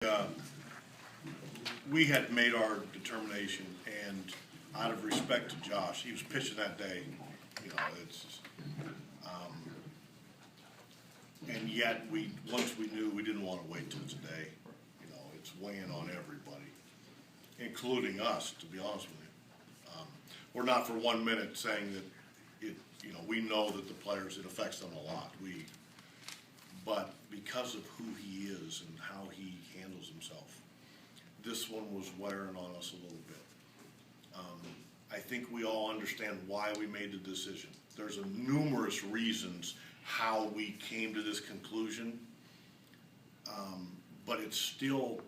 Uh, we had made our determination, and out of respect to Josh, he was pitching that day. You know, and yet once we knew, we didn't want to wait till today. You know, it's weighing on everybody, including us. To be honest with you, we're not for 1 minute saying that it. You know, we know that the players, it affects them a lot. But because of who he is and how he handles himself, this one was wearing on us a little bit. I think we all understand why we made the decision. There's numerous reasons how we came to this conclusion, but it's still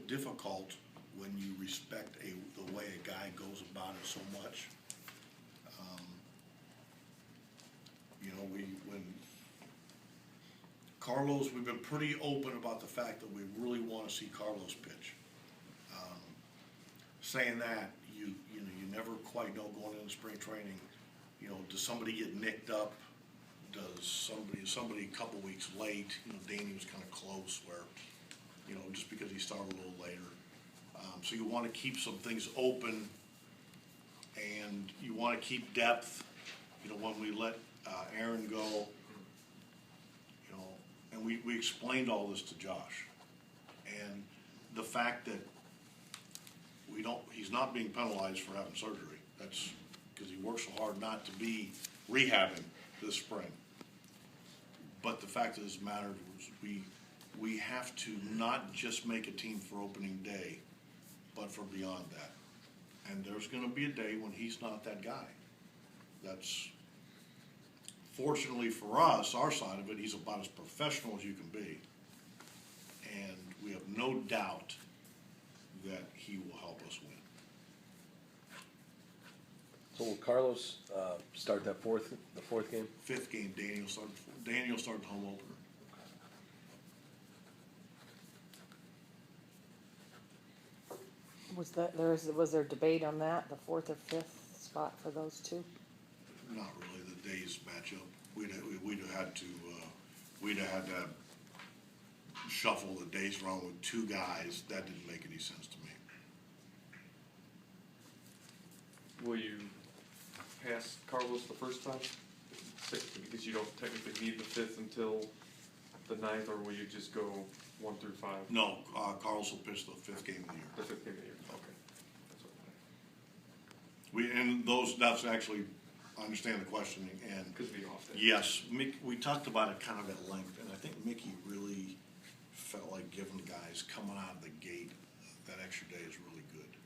difficult when you respect the way a guy goes about it so much. You know, when Carlos, we've been pretty open about the fact that we really want to see Carlos pitch. Saying that, you never quite know going into spring training. You know, does somebody get nicked up? Does somebody a couple weeks late? You know, Danny was kind of close where, you know, just because he started a little later. So you want to keep some things open, and you want to keep depth. You know, when we let Aaron go, you know, and we explained all this to Josh, and the fact that he's not being penalized for having surgery. That's because he works so hard not to be rehabbing this spring. But the fact of this matter is we have to not just make a team for opening day, but for beyond that. And there's going to be a day when he's not that guy. That's fortunately for us, our side of it, he's about as professional as you can be. And we have no doubt that he will help us win. So will Carlos start the fourth game? Fifth game, Daniel started the home opener. Was there debate on that, the fourth or fifth spot for those two? Not really. The days match up. We'd have had to shuffle the days around with two guys. That didn't make any sense to me. Will you pass Carlos the first time? Because you don't technically need the fifth until the ninth, or will you just go 1 through 5? No, Carlos will pitch the fifth game of the year. The fifth game of the year. Okay. That's what That's actually, I understand the questioning, and because of the off day. yes, we talked about it kind of at length, and I think Mickey really felt like giving guys coming out of the gate that extra day is really good.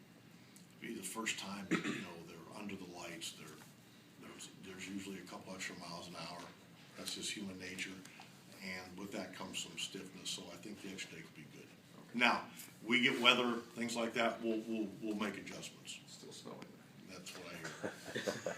Be the first time, you know, they're under the lights. There's usually a couple extra miles an hour. That's just human nature, and with that comes some stiffness. So I think the extra day could be good. Okay. Now we get weather, things like that. We'll make adjustments. Still snowing. That's what I hear.